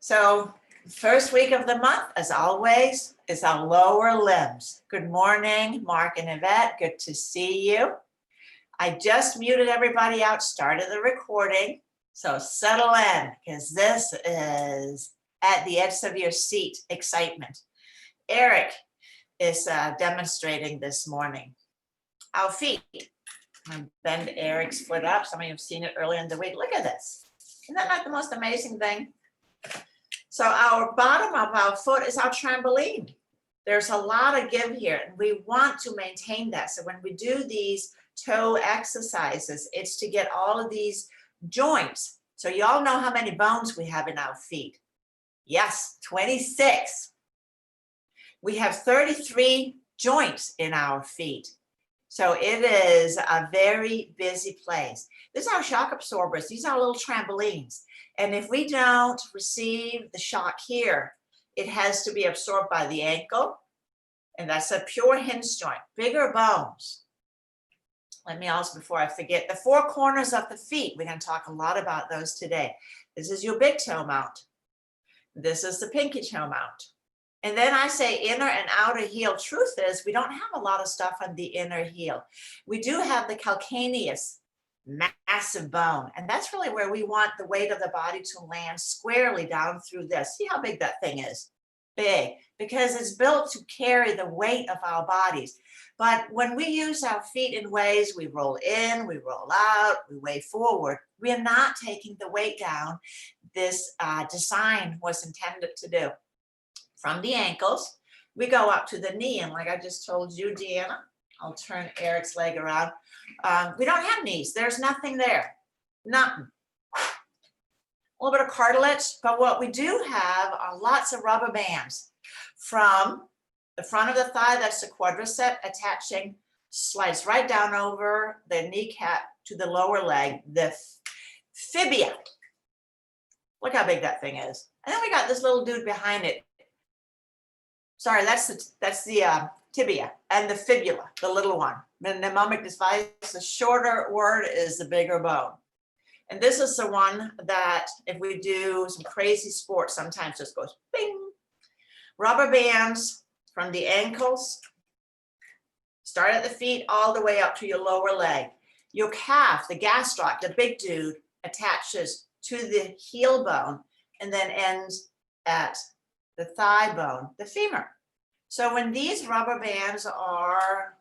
So first week of the month, as always, is our lower limbs. Good morning, Mark and Yvette. Good to see you. I just muted everybody out, started the recording. So settle in, because this is at the edge of your seat excitement. Eric is demonstrating this morning. Our feet. I bend Eric's foot up. Some of you have seen it earlier in the week. Look at this. Isn't that not the most amazing thing? So our bottom of our foot is our trampoline. There's a lot of give here, and we want to maintain that. So when we do these toe exercises, it's to get all of these joints. So you all know how many bones we have in our feet. Yes, 26. We have 33 joints in our feet. So it is a very busy place. These are our shock absorbers. These are little trampolines. And if we don't receive the shock here, it has to be absorbed by the ankle. And that's a pure hinge joint, bigger bones. Let me also, before I forget, the four corners of the feet. We're going to talk a lot about those today. This is your big toe mount. This is the pinky toe mount. And then I say inner and outer heel. Truth is, we don't have a lot of stuff on the inner heel. We do have the calcaneus, massive bone. And that's really where we want the weight of the body to land squarely down through this. See how big that thing is? Big, because it's built to carry the weight of our bodies. But when we use our feet in ways, we roll in, we roll out, we weigh forward, we are not taking the weight down this design was intended to do. From the ankles, we go up to the knee. And like I just told you, Deanna, I'll turn Eric's leg around. We don't have knees. There's nothing there. Nothing. A little bit of cartilage. But what we do have are lots of rubber bands. From the front of the thigh, that's the quadricep attaching, slides right down over the kneecap to the lower leg, the fibia. Look how big that thing is. And then we got this little dude behind it. Sorry, that's the tibia and the fibula, the little one. The mnemonic device, the shorter word is the bigger bone. And this is the one that if we do some crazy sports, sometimes just goes bing. Rubber bands from the ankles, start at the feet all the way up to your lower leg. Your calf, the gastroc, the big dude, attaches to the heel bone and then ends at the thigh bone, the femur. So when these rubber bands are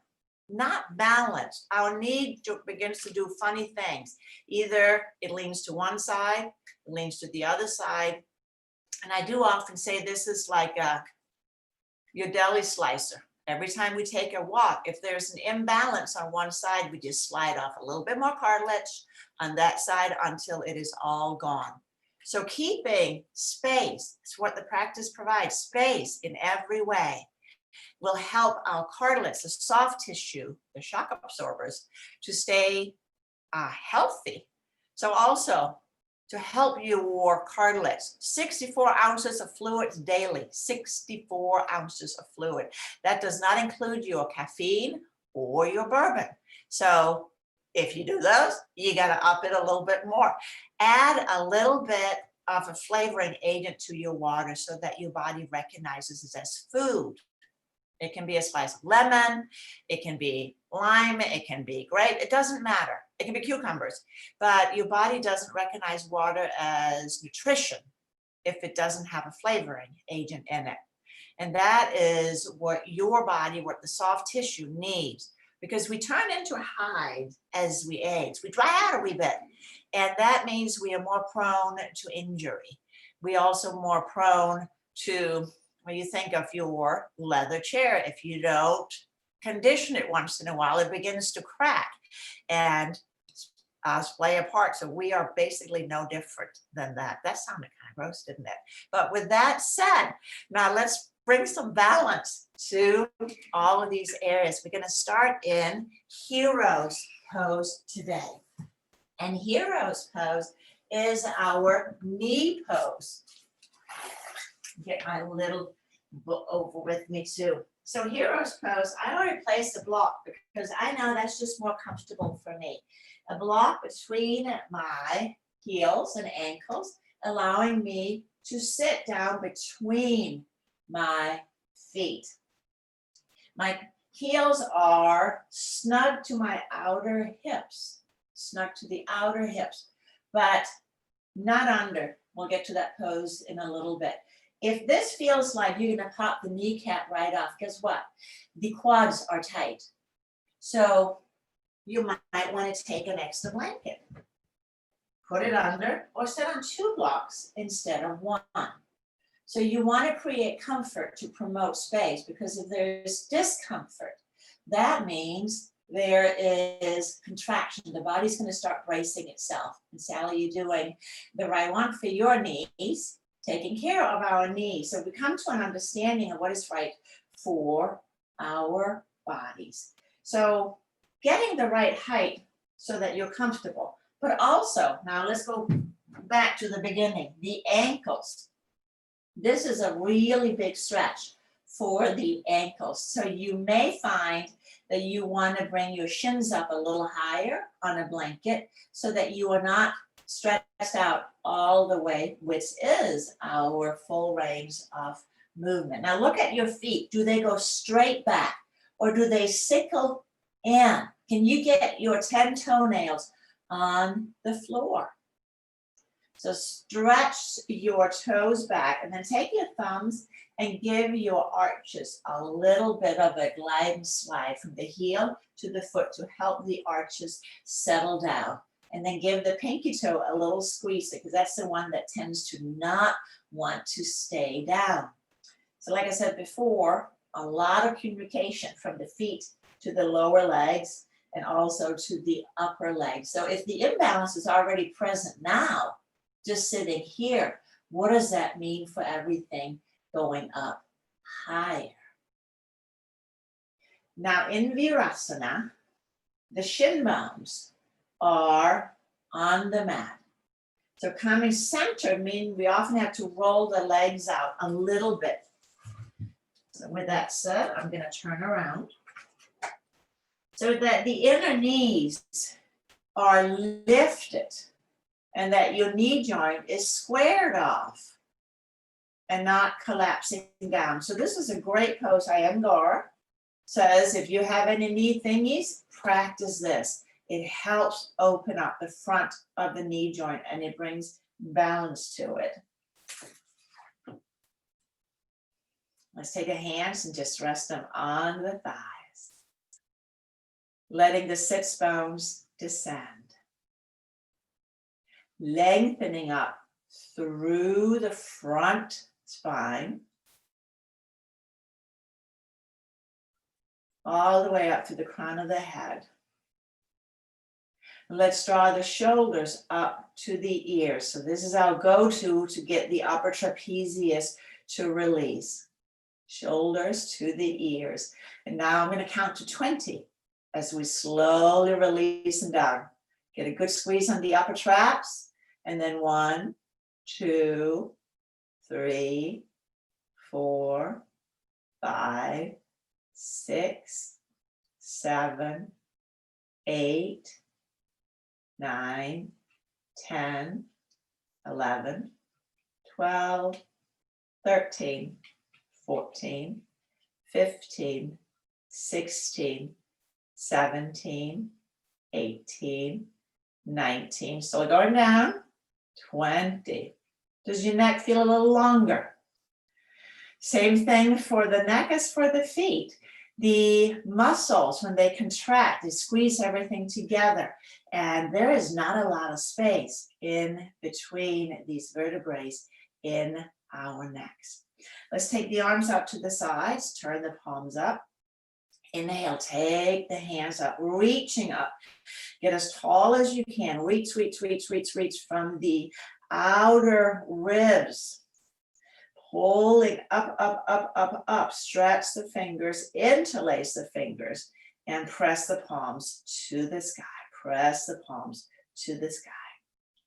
not balanced, our knee begins to do funny things. Either it leans to one side, it leans to the other side. And I do often say this is like your deli slicer. Every time we take a walk, if there's an imbalance on one side, we just slide off a little bit more cartilage on that side until it is all gone. So keeping space, is what the practice provides, space in every way, will help our cartilage, the soft tissue, the shock absorbers, to stay healthy. So also to help your cartilage, 64 ounces of fluid daily, 64 ounces of fluid. That does not include your caffeine or your bourbon. So if you do those, you got to up it a little bit more. Add a little bit of a flavoring agent to your water so that your body recognizes it as food. It can be a slice of lemon, it can be lime, it can be grape, it doesn't matter. It can be cucumbers, but your body doesn't recognize water as nutrition if it doesn't have a flavoring agent in it. And that is what your body, what the soft tissue needs, because we turn into a hide as we age. We dry out a wee bit, and that means we are more prone to injury. We also more prone to, when you think of your leather chair, if you don't condition it once in a while, it begins to crack and splay apart. So we are basically no different than that. That sounded kind of gross, didn't it? But with that said, now let's bring some balance to all of these areas. We're going to start in hero's pose today. And hero's pose is our knee pose. Get my little book over with me too. So hero's pose, I already placed a block because I know that's just more comfortable for me. A block between my heels and ankles, allowing me to sit down between my feet. My heels are snug to my outer hips, snug to the outer hips, but not under. We'll get to that pose in a little bit. If this feels like you're gonna pop the kneecap right off, guess what? The quads are tight. So you might want to take an extra blanket, put it under, or sit on 2 blocks instead of 1. So you want to create comfort to promote space, because if there's discomfort, that means there is contraction. The body's going to start bracing itself. And Sally, you're doing the right one for your knees, taking care of our knees. So we come to an understanding of what is right for our bodies. So getting the right height so that you're comfortable, but also, now let's go back to the beginning, the ankles. This is a really big stretch for the ankles. So you may find that you want to bring your shins up a little higher on a blanket so that you are not stretched out all the way, which is our full range of movement. Now look at your feet. Do they go straight back or do they sickle in? Can you get your 10 toenails on the floor? So stretch your toes back and then take your thumbs and give your arches a little bit of a glide and slide from the heel to the foot to help the arches settle down. And then give the pinky toe a little squeeze, because that's the one that tends to not want to stay down. So like I said before, a lot of communication from the feet to the lower legs and also to the upper legs. So if the imbalance is already present now, just sitting here, what does that mean for everything going up higher? Now in Virasana, the shin bones are on the mat. So coming centered means we often have to roll the legs out a little bit. So with that said, I'm going to turn around so that the inner knees are lifted and that your knee joint is squared off and not collapsing down. So this is a great pose. Iyengar says if you have any knee thingies, practice this. It helps open up the front of the knee joint and it brings balance to it. Let's take our hands and just rest them on the thighs, letting the sits bones descend, lengthening up through the front spine, all the way up to the crown of the head. Let's draw the shoulders up to the ears. So this is our go-to to get the upper trapezius to release. Shoulders to the ears. And now I'm going to count to 20 as we slowly release them down. Get a good squeeze on the upper traps. And then 1, 2, 3, 4, 5, 6, 7, 8, 9, 10, 11, 12, 13, 14, 15, 16, 17, 18, 19. So going down, 20. Does your neck feel a little longer? Same thing for the neck as for the feet. The muscles, when they contract, they squeeze everything together. And there is not a lot of space in between these vertebrae in our necks. Let's take the arms out to the sides, turn the palms up. Inhale, take the hands up, reaching up. Get as tall as you can. Reach, reach, reach, reach, reach from the outer ribs. Pulling up, up, up, up, up. Stretch the fingers, interlace the fingers, and press the palms to the sky. Press the palms to the sky.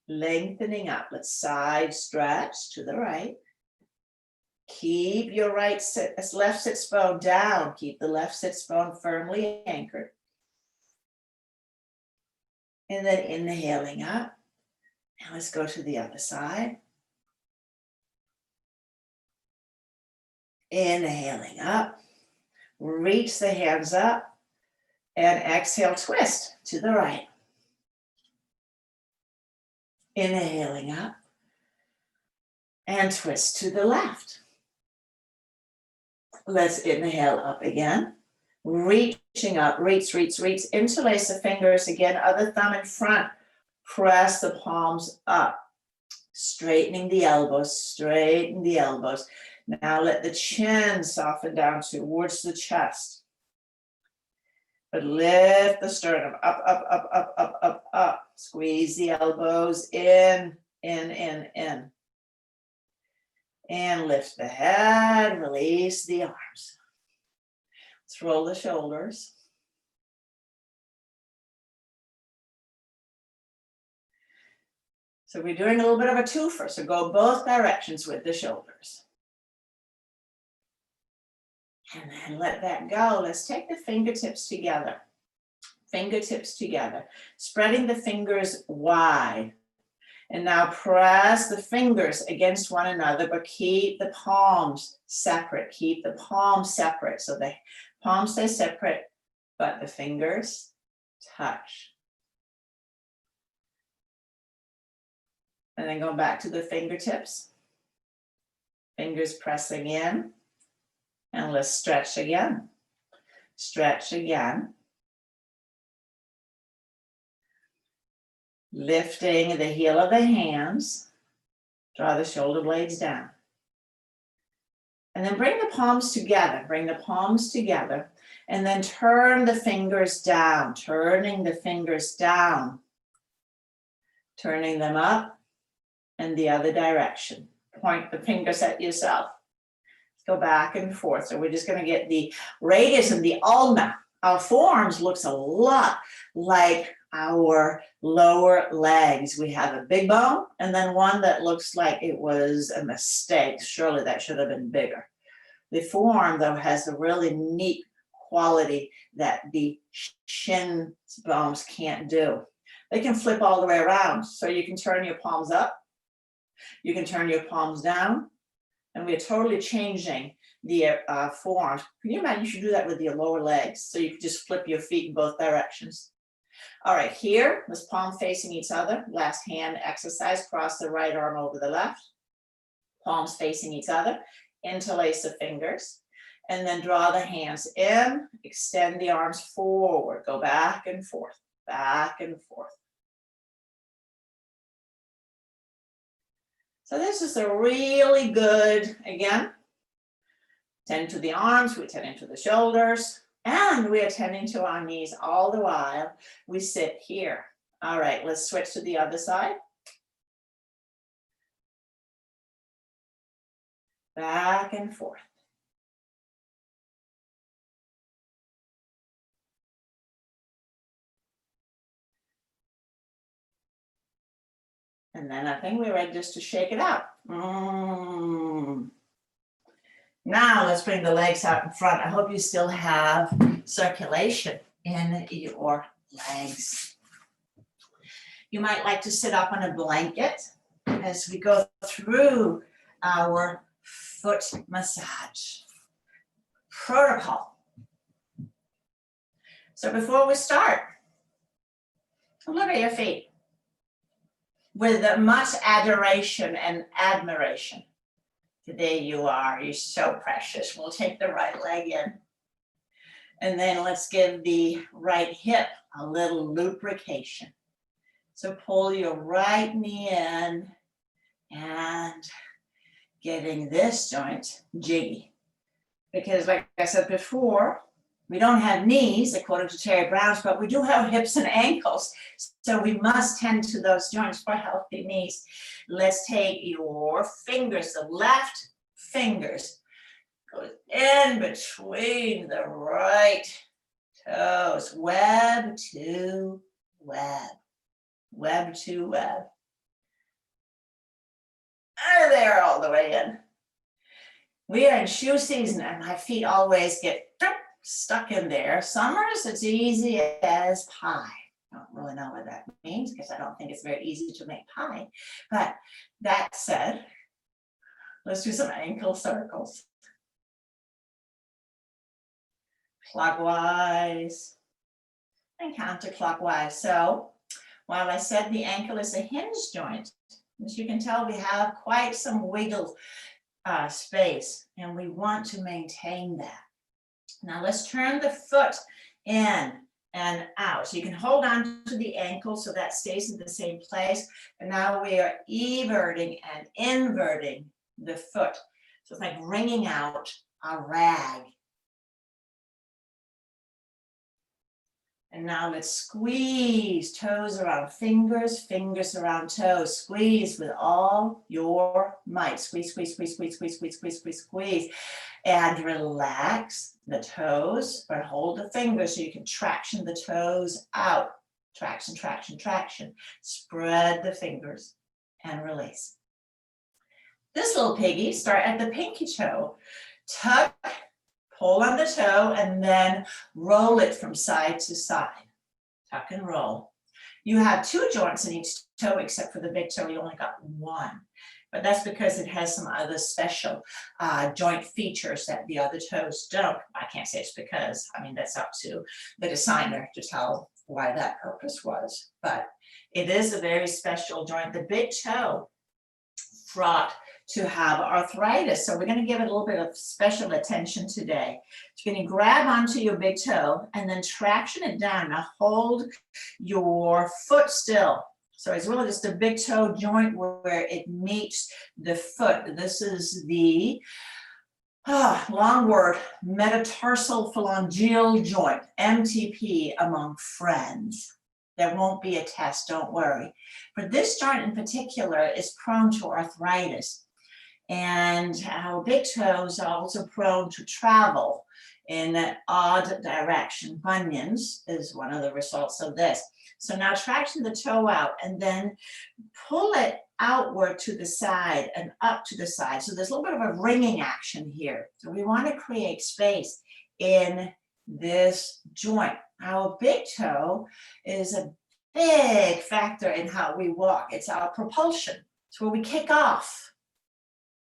Lengthening up. Let's side stretch to the right. Keep your left sits bone down. Keep the left sits bone firmly anchored. And then inhaling up. Now let's go to the other side. Inhaling up, reach the hands up, and exhale, twist to the right. Inhaling up, and twist to the left. Let's inhale up again. Reaching up, reach, interlace the fingers again, other thumb in front. Press the palms up, straightening the elbows, straighten the elbows. Now let the chin soften down towards the chest. But lift the sternum up, up, up, up, up, up, up. Squeeze the elbows in. And lift the head, release the arms. Let's roll the shoulders. So we're doing a little bit of a twofer, so go both directions with the shoulders. And then let that go. Let's take the fingertips together. Fingertips together, spreading the fingers wide. And now press the fingers against one another, but keep the palms separate. Keep the palms separate. So the palms stay separate, but the fingers touch. And then go back to the fingertips. Fingers pressing in. And let's stretch again. Stretch again. Lifting the heel of the hands. Draw the shoulder blades down. And then bring the palms together. Bring the palms together. And then turn the fingers down. Turning the fingers down. Turning them up and the other direction. Point the fingers at yourself. Go back and forth. So we're just going to get the radius and the ulna. Our forearms looks a lot like our lower legs. We have a big bone and then one that looks like it was a mistake. Surely that should have been bigger. The forearm, though, has a really neat quality that the shin bones can't do. They can flip all the way around. So you can turn your palms up. You can turn your palms down. And we're totally changing the forearms. Can you imagine you should do that with your lower legs? So you could just flip your feet in both directions. All right, here, let's palm facing each other. Last hand exercise, cross the right arm over the left. Palms facing each other. Interlace the fingers. And then draw the hands in. Extend the arms forward. Go back and forth, back and forth. So this is a really good, again, tend to the arms, we tend to the shoulders, and we are tending to our knees all the while we sit here. All right, let's switch to the other side. Back and forth. And then I think we're ready just to shake it out. Now let's bring the legs out in front. I hope you still have circulation in your legs. You might like to sit up on a blanket as we go through our foot massage protocol. So before we start, look at your feet. With much adoration and admiration. Today you're so precious. We'll take the right leg in. And then let's give the right hip a little lubrication. So pull your right knee in and getting this joint jiggy. Because like I said before, we don't have knees, according to Terry Brown's, but we do have hips and ankles. So we must tend to those joints for healthy knees. Let's take your fingers, the left fingers, goes in between the right toes, web to web, web to web. And there all the way in. We are in shoe season and my feet always get stuck in there. Summers, it's easy as pie. I don't really know what that means because I don't think it's very easy to make pie. But that said, let's do some ankle circles. clockwise, and counterclockwise. So while I said the ankle is a hinge joint, as you can tell, we have quite some wiggle space, and we want to maintain that. Now let's turn the foot in and out. So you can hold on to the ankle so that stays in the same place. And now we are everting and inverting the foot. So it's like wringing out a rag. And now let's squeeze toes around fingers, fingers around toes. Squeeze with all your might. Squeeze, squeeze, squeeze, squeeze, squeeze, squeeze, squeeze, squeeze, squeeze. And relax the toes, but hold the fingers so you can traction the toes out. Traction, traction, traction. Spread the fingers and release. This little piggy, start at the pinky toe. Tuck, pull on the toe, and then roll it from side to side. Tuck and roll. You have 2 joints in each toe, except for the big toe, you only got 1. But that's because it has some other special joint features that the other toes don't. I can't say it's because, I mean, that's up to the designer to tell why that purpose was. But it is a very special joint. The big toe fraught to have arthritis. So we're going to give it a little bit of special attention today. So you're going to grab onto your big toe and then traction it down. Now hold your foot still. So it's really just a big toe joint where it meets the foot. This is the long word, metatarsal phalangeal joint, MTP among friends. There won't be a test, don't worry. But this joint in particular is prone to arthritis. And our big toes are also prone to travel in an odd direction. Bunions is one of the results of this. So now traction the toe out and then pull it outward to the side and up to the side. So there's a little bit of a ringing action here. So we want to create space in this joint. Our big toe is a big factor in how we walk. It's our propulsion. It's where we kick off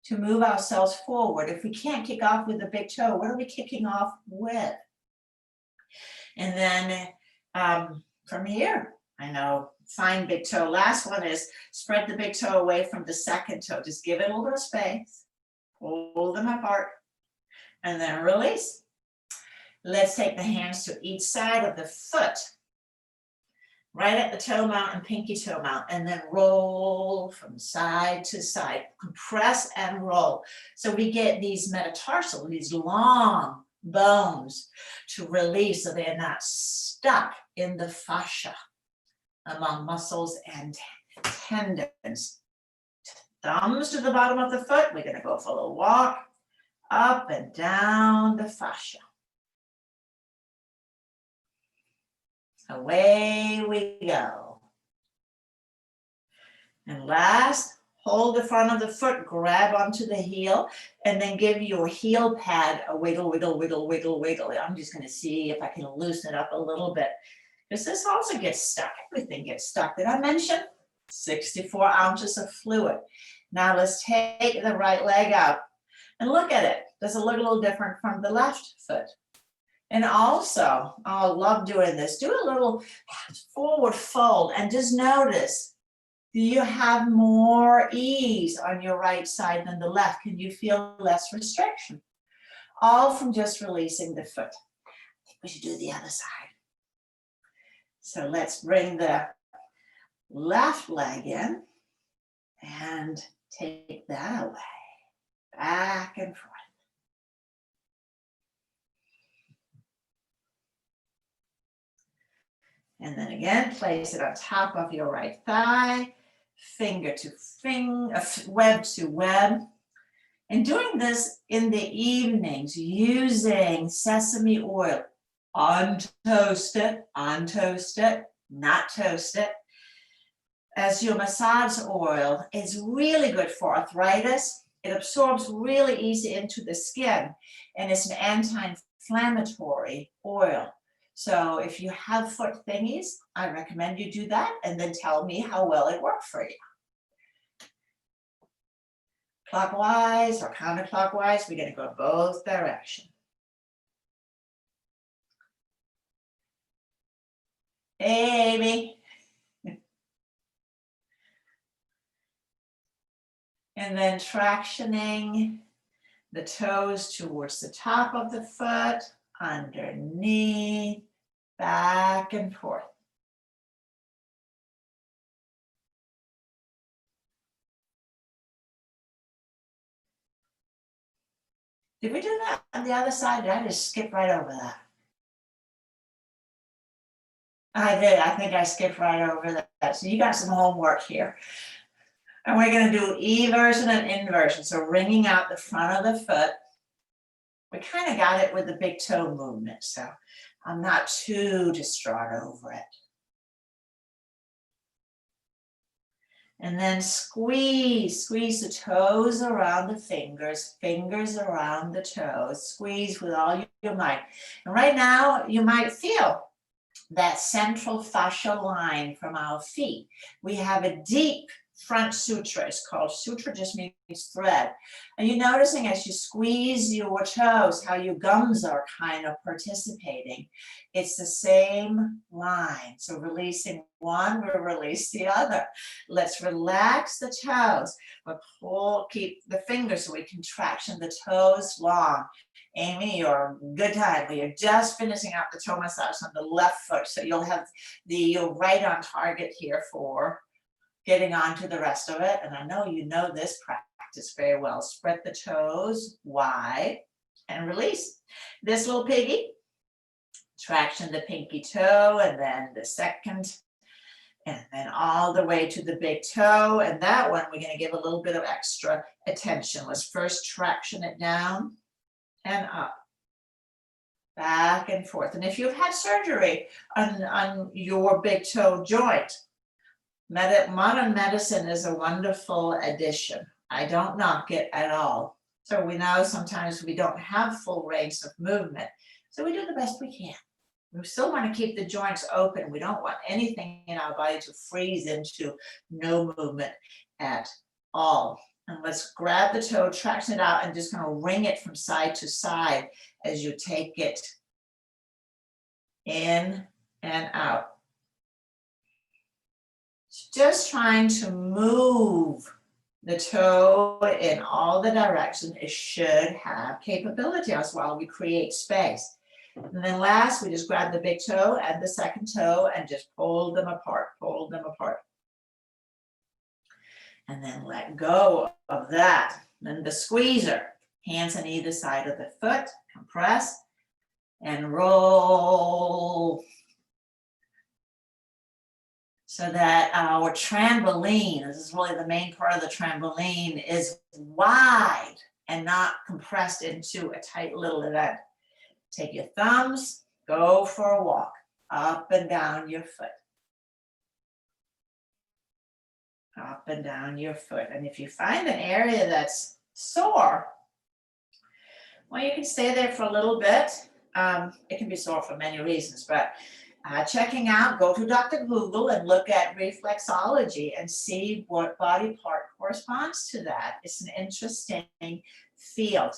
to move ourselves forward. If we can't kick off with the big toe, what are we kicking off with? And then from here, I know, find big toe. Last one is spread the big toe away from the second toe. Just give it a little bit of space, pull them apart, and then release. Let's take the hands to each side of the foot, right at the toe mount and pinky toe mount, and then roll from side to side. Compress and roll. So we get these metatarsal, these long bones to release so they're not stuck in the fascia among muscles and tendons. Thumbs to the bottom of the foot. We're going to go for a little walk up and down the fascia. Away we go. And last, hold the front of the foot, grab onto the heel, and then give your heel pad a wiggle, wiggle, wiggle, wiggle, wiggle. I'm just going to see if I can loosen it up a little bit, because this also gets stuck. Everything gets stuck. Did I mention 64 ounces of fluid? Now let's take the right leg out and look at it. Does it look a little different from the left foot? And also, I love doing this. Do a little forward fold and just notice, do you have more ease on your right side than the left? Can you feel less restriction? All from just releasing the foot. I think we should do the other side. So let's bring the left leg in and take that away, back and forth. And then again, place it on top of your right thigh, finger to finger, web to web. And doing this in the evenings using sesame oil. Untoast it, not toast it. As your massage oil is really good for arthritis. It absorbs really easy into the skin, and it's an anti-inflammatory oil. So if you have foot thingies, I recommend you do that and then tell me how well it worked for you. Clockwise or counterclockwise, we're going to go both directions. Hey, Amy. And then tractioning the toes towards the top of the foot, underneath, back and forth. Did we do that on the other side? Did I just skip right over that? I did. I think I skipped right over that. So you got some homework here. And we're going to do eversion and inversion. So wringing out the front of the foot. We kind of got it with the big toe movement, so I'm not too distraught over it. And then squeeze the toes around the fingers, fingers around the toes, squeeze with all your might. And right now you might feel that central fascial line from our feet. We have a deep front sutura. It's called sutura, just means thread. And you're noticing as you squeeze your toes, how your gums are kind of participating. It's the same line. So releasing one, we'll release the other. Let's relax the toes, but keep the fingers so we can traction the toes long. Amy, you're good time. We are just finishing up the toe massage on the left foot. So you're right on target here for getting on to the rest of it. And I know you know this practice very well. Spread the toes wide and release. This little piggy, traction the pinky toe and then the second, and then all the way to the big toe. And that one, we're going to give a little bit of extra attention. Let's first traction it down and up, back and forth. And if you've had surgery on your big toe joint, modern medicine is a wonderful addition. I don't knock it at all. So we know sometimes we don't have full range of movement. So we do the best we can. We still want to keep the joints open. We don't want anything in our body to freeze into no movement at all. And let's grab the toe, traction it out, and just kind of wring it from side to side as you take it in and out. Just trying to move the toe in all the directions. It should have capability as well. We create space. And then last, we just grab the big toe and the second toe and just pull them apart, pull them apart. And then let go of that. Then the squeezer, hands on either side of the foot, compress and roll. So that our trampoline, this is really the main part of the trampoline, is wide and not compressed into a tight little event. Take your thumbs, go for a walk, up and down your foot. Up and down your foot. And if you find an area that's sore, well, you can stay there for a little bit. It can be sore for many reasons, but checking out, go to Dr. Google and look at reflexology and see what body part corresponds to that. It's an interesting field.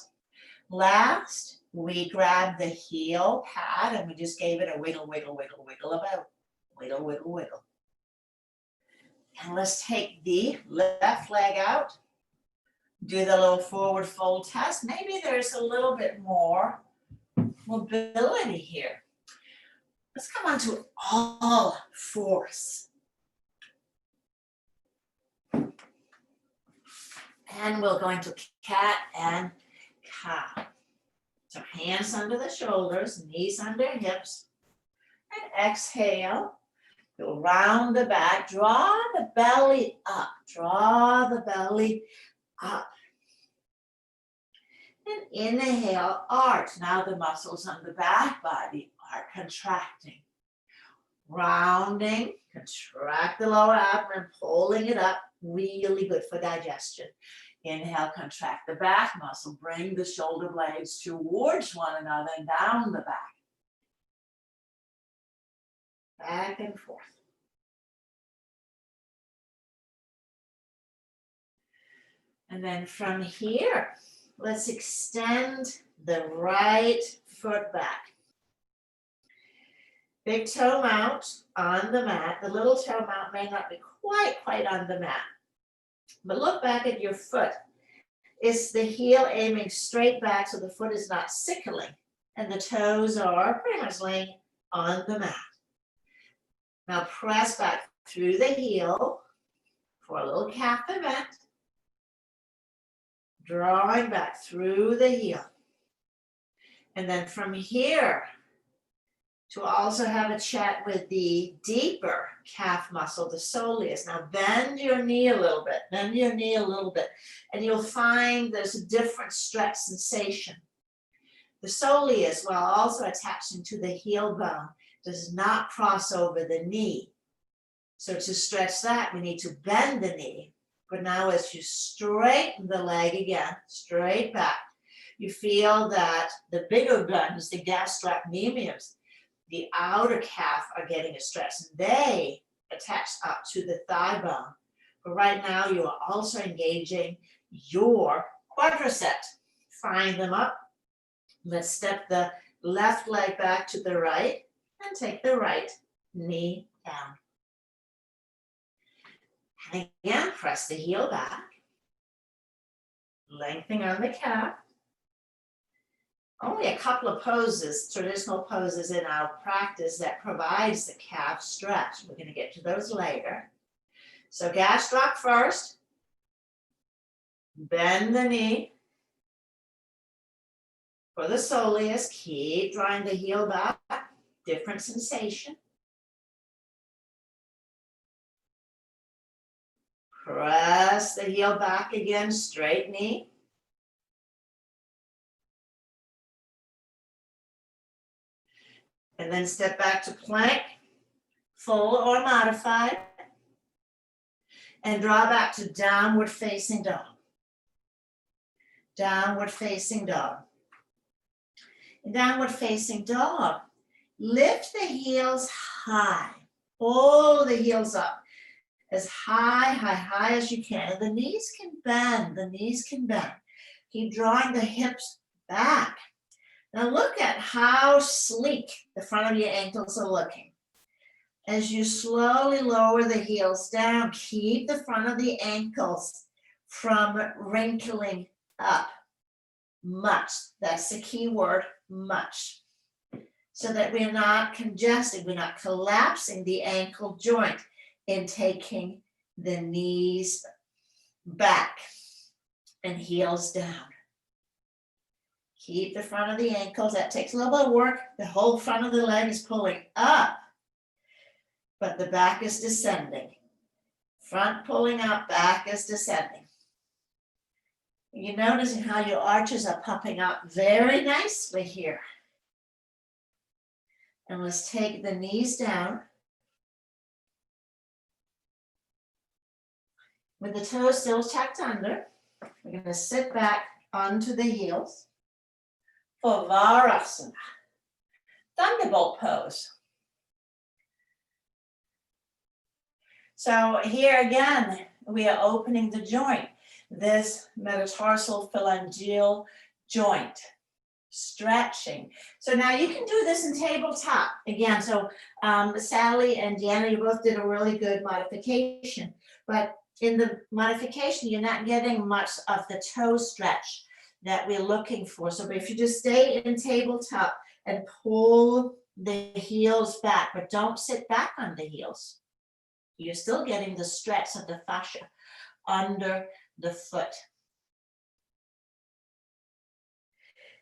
Last, we grabbed the heel pad and we just gave it a wiggle, wiggle, wiggle, wiggle about. Wiggle, wiggle, wiggle. And let's take the left leg out. Do the little forward fold test. Maybe there's a little bit more mobility here. Let's come on to all fours. And we're going to cat and cow. So hands under the shoulders, knees under hips. And exhale. Go round the back. Draw the belly up. Draw the belly up. And inhale, arch. Now the muscles on the back body are contracting. Rounding, contract the lower abdomen, pulling it up, really good for digestion. Inhale, contract the back muscle, bring the shoulder blades towards one another and down the back. Back and forth. And then from here, let's extend the right foot back. big toe mount on the mat. The little toe mount may not be quite on the mat. But look back at your foot. Is the heel aiming straight back so the foot is not sickling? And the toes are pretty much laying on the mat. Now press back through the heel for a little calf event. Drawing back through the heel. And then from here, to also have a chat with the deeper calf muscle, the soleus. Now bend your knee a little bit, bend your knee a little bit, and you'll find there's a different stretch sensation. The soleus, while also attaching to the heel bone, does not cross over the knee. So to stretch that, we need to bend the knee. But now as you straighten the leg again, straight back, you feel that the bigger bones, the gastrocnemius, the outer calf are getting a stretch. They attach up to the thigh bone. But right now you are also engaging your quadricep. Find them up. Let's step the left leg back to the right and take the right knee down. And again, press the heel back. Lengthening on the calf. Only a couple of poses, traditional poses in our practice that provides the calf stretch. We're going to get to those later. So gastroc first. Bend the knee. For the soleus, keep drawing the heel back. Different sensation. Press the heel back again, straight knee. And then step back to plank, full or modified. And draw back to downward facing dog. Downward facing dog. In downward facing dog, lift the heels high. Pull the heels up as high as you can. And the knees can bend, the knees can bend. Keep drawing the hips back. Now look at how sleek the front of your ankles are looking. As you slowly lower the heels down, keep the front of the ankles from wrinkling up much. That's the key word, much. So that we're not congested, we're not collapsing the ankle joint in taking the knees back and heels down. Keep the front of the ankles. That takes a little bit of work. The whole front of the leg is pulling up, but the back is descending. Front pulling up, back is descending. You're noticing how your arches are popping up very nicely here. And let's take the knees down. With the toes still tucked under, we're going to sit back onto the heels. For Varasana, thunderbolt pose. So here again, we are opening the joint, this metatarsal phalangeal joint, stretching. So now you can do this in tabletop. Again, so Sally and Deanna, you both did a really good modification, but in the modification, you're not getting much of the toe stretch that we're looking for. So if you just stay in tabletop and pull the heels back, but don't sit back on the heels. You're still getting the stretch of the fascia under the foot.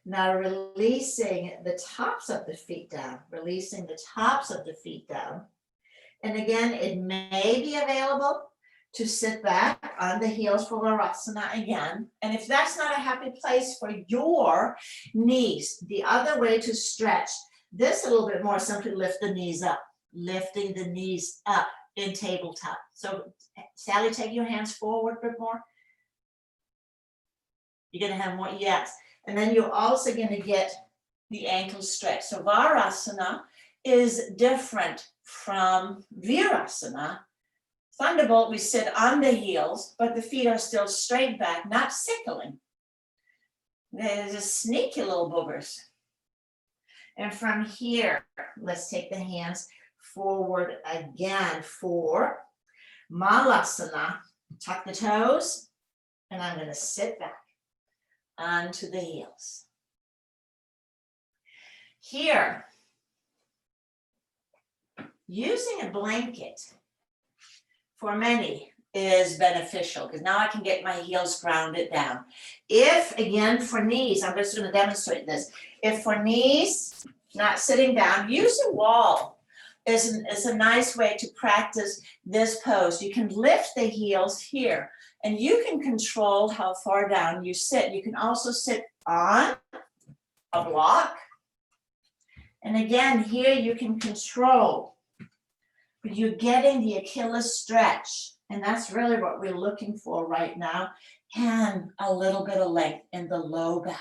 Now releasing the tops of the feet down, releasing the tops of the feet down. And again, it may be available to sit back on the heels for Varasana again. And if that's not a happy place for your knees, the other way to stretch this a little bit more, simply lift the knees up, lifting the knees up in tabletop. So Sally, take your hands forward a bit more. You're gonna have more, yes. And then you're also gonna get the ankles stretched. So Varasana is different from Virasana. Thunderbolt, we sit on the heels, but the feet are still straight back, not sickling. They're just sneaky little boogers. And from here, let's take the hands forward again for Malasana. Tuck the toes, and I'm going to sit back onto the heels. Here, using a blanket for many is beneficial because now I can get my heels grounded down. If, again, for knees, I'm just going to demonstrate this. If for knees, not sitting down, use a wall. Is a nice way to practice this pose. You can lift the heels here, and you can control how far down you sit. You can also sit on a block. And again, here you can control, but you're getting the Achilles stretch. And that's really what we're looking for right now. And a little bit of length in the low back.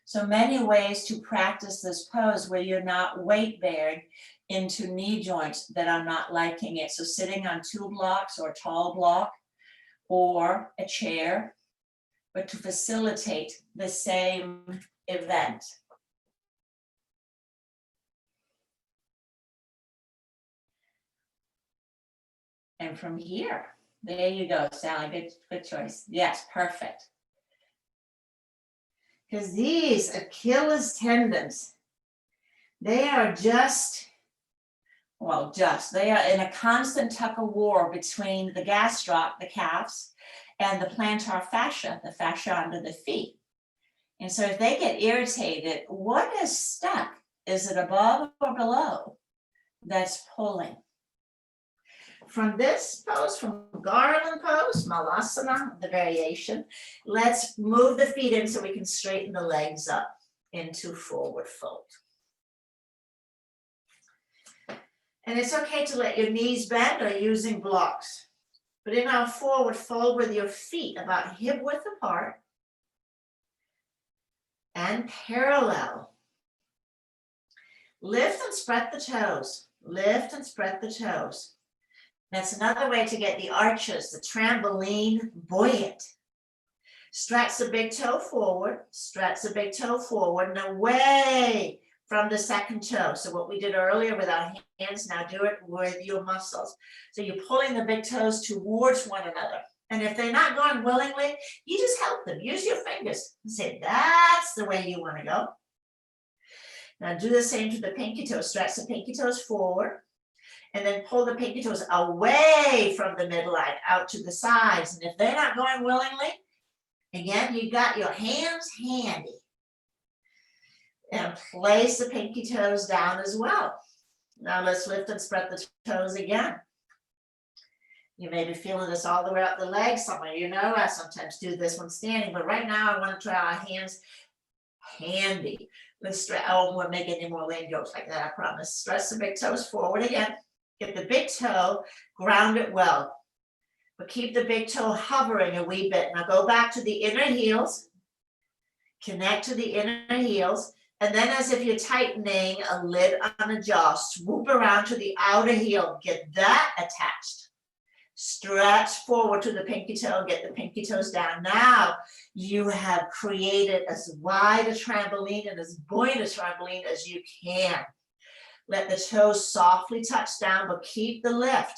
So many ways to practice this pose where you're not weight bearing into knee joints that are not liking it. So sitting on 2 blocks or a tall block or a chair, but to facilitate the same event. And from here, there you go, Sally, good choice. Yes, perfect. Because these Achilles tendons, they are they are in a constant tug of war between the gastroc, the calves, and the plantar fascia, the fascia under the feet. And so if they get irritated, what is stuck? Is it above or below that's pulling? From this pose, from garland pose, Malasana, the variation, let's move the feet in so we can straighten the legs up into forward fold. And it's okay to let your knees bend or using blocks. But in our forward fold with your feet about hip width apart and parallel. Lift and spread the toes. Lift and spread the toes. That's another way to get the arches, the trampoline, buoyant. Stretch the big toe forward, stretch the big toe forward and away from the second toe. So what we did earlier with our hands, now do it with your muscles. So you're pulling the big toes towards one another. And if they're not going willingly, you just help them. Use your fingers and say, that's the way you want to go. Now do the same to the pinky toes. Stretch the pinky toes forward. And then pull the pinky toes away from the midline, out to the sides. And if they're not going willingly, again, you got your hands handy. And place the pinky toes down as well. Now let's lift and spread the toes again. You may be feeling this all the way up the legs. Some of you know I sometimes do this when standing, but right now I want to try our hands handy. Let's stretch. I won't make any more lane jokes like that, I promise. Stretch the big toes forward again. Get the big toe, ground it well. But keep the big toe hovering a wee bit. Now go back to the inner heels. Connect to the inner heels. And then as if you're tightening a lid on a jaw, swoop around to the outer heel. Get that attached. Stretch forward to the pinky toe. Get the pinky toes down. Now you have created as wide a trampoline and as buoyant a trampoline as you can. Let the toes softly touch down, but keep the lift.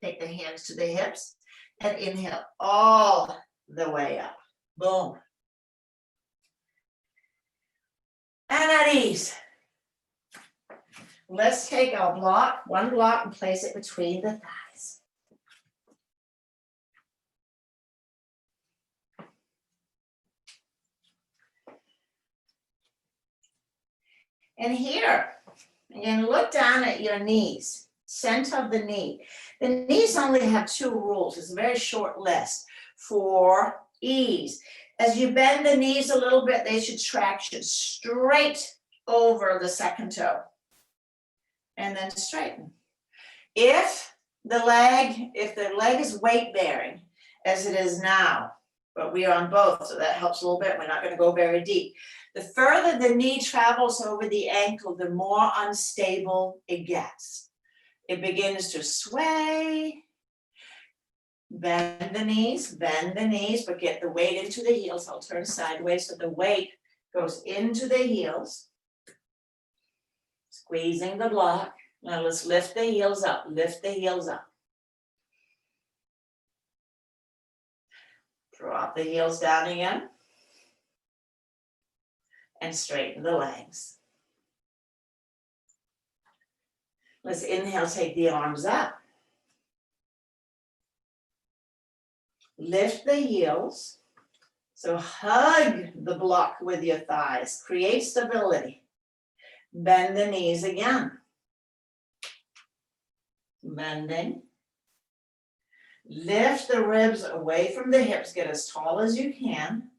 Take the hands to the hips and inhale all the way up. Boom. And at ease. Let's take our block, one block, and place it between the thighs. And here, again, look down at your knees, center of the knee. The knees only have 2 rules. It's a very short list for ease. As you bend the knees a little bit, they should traction straight over the second toe. And then straighten. If the leg is weight bearing, as it is now, but we are on both, so that helps a little bit. We're not going to go very deep. The further the knee travels over the ankle, the more unstable it gets. It begins to sway. Bend the knees, but get the weight into the heels. I'll turn sideways so the weight goes into the heels. Squeezing the block. Now let's lift the heels up, lift the heels up. Drop the heels down again. And straighten the legs. Let's inhale, take the arms up. Lift the heels. So hug the block with your thighs. Create stability. Bend the knees again. Bending. Lift the ribs away from the hips. Get as tall as you can.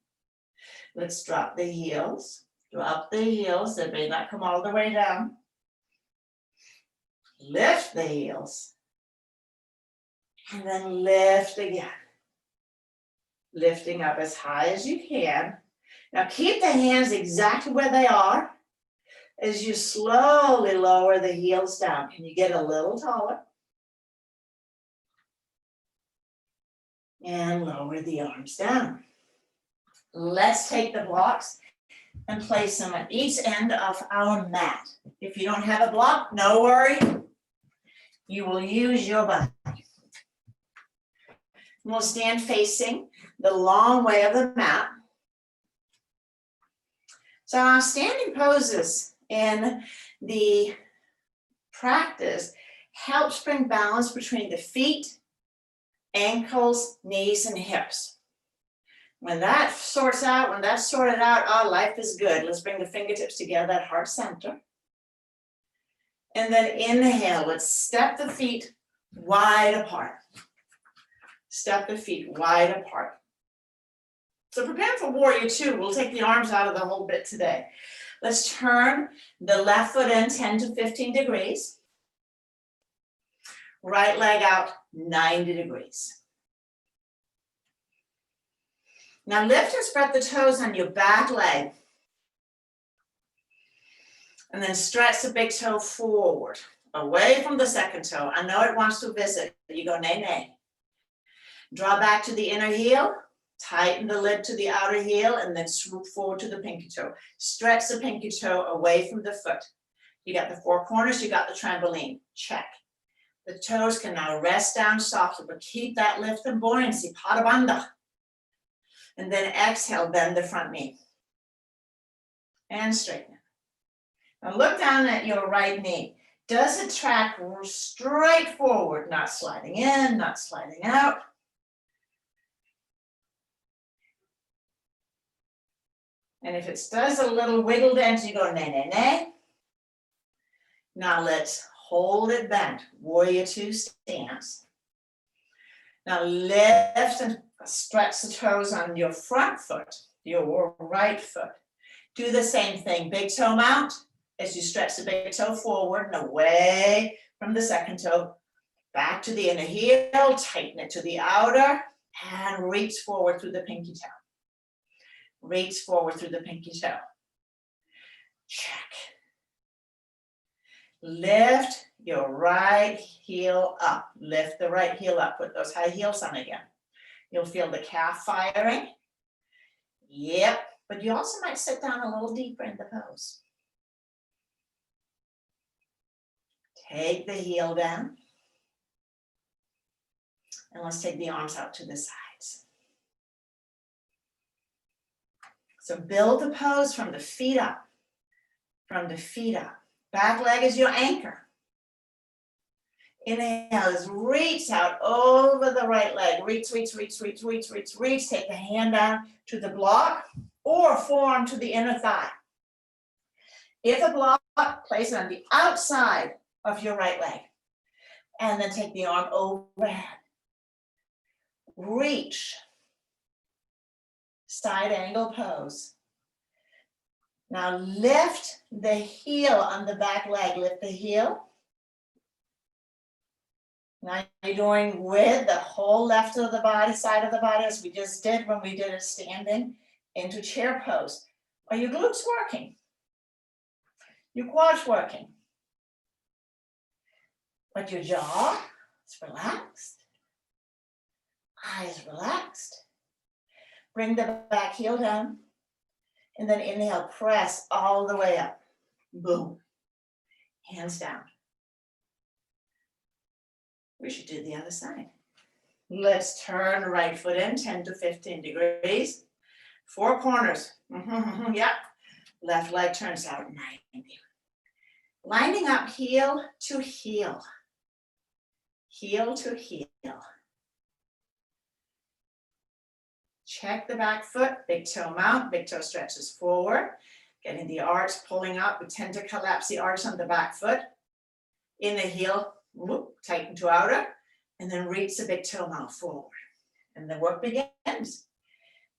Let's drop the heels. Drop the heels. They may not come all the way down. Lift the heels. And then lift again. Lifting up as high as you can. Now keep the hands exactly where they are as you slowly lower the heels down. Can you get a little taller? And lower the arms down. Let's take the blocks and place them at each end of our mat. If you don't have a block, no worry. You will use your body. We'll stand facing the long way of the mat. So our standing poses in the practice helps bring balance between the feet, ankles, knees, and hips. When that's sorted out, our life is good. Let's bring the fingertips together at heart center. And then inhale, let's step the feet wide apart. Step the feet wide apart. So prepare for warrior two. We'll take the arms out of the whole bit today. Let's turn the left foot in 10 to 15 degrees. Right leg out 90 degrees. Now lift and spread the toes on your back leg. And then stretch the big toe forward, away from the second toe. I know it wants to visit. You go nay, nay. Draw back to the inner heel. Tighten the lid to the outer heel and then swoop forward to the pinky toe. Stretch the pinky toe away from the foot. You got the four corners, you got the trampoline. Check. The toes can now rest down softly, but keep that lift and buoyancy. Pada Bandha. And then exhale, bend the front knee. And straighten it. Now look down at your right knee. Does it track straight forward, not sliding in, not sliding out? And if it does a little wiggle dance, you go nay, nay, nay. Now let's hold it bent. Warrior two stance. Now lift and stretch the toes on your front foot, your right foot. Do the same thing. Big toe mount as you stretch the big toe forward and away from the second toe. Back to the inner heel, tighten it to the outer, and reach forward through the pinky toe. Reach forward through the pinky toe. Check. Lift your right heel up. Lift the right heel up. Put those high heels on again. You'll feel the calf firing. Yep. But you also might sit down a little deeper in the pose. Take the heel down. And let's take the arms out to the sides. So build the pose from the feet up. From the feet up. Back leg is your anchor. Inhale is reach out over the right leg. Reach, reach, reach, reach, reach, reach, reach. Take the hand down to the block or forearm to the inner thigh. If a block, place it on the outside of your right leg. And then take the arm overhead. Reach. Side angle pose. Now lift the heel on the back leg. Lift the heel. Now you're doing with the whole left of the body, side of the body, as we just did when we did it standing into chair pose. Are your glutes working? Your quads working? But your jaw is relaxed. Eyes relaxed. Bring the back heel down. And then inhale, press all the way up. Boom. hands down. We should do the other side. Let's turn right foot in 10 to 15 degrees. 4 corners. Yep. Left leg turns out 90. Lining up heel to heel. Heel to heel. Check the back foot, big toe mount, big toe stretches forward. Getting the arch pulling up. We tend to collapse the arch on the back foot. In the heel, whoop, tighten to outer, and then reach the big toe mount forward. And the work begins.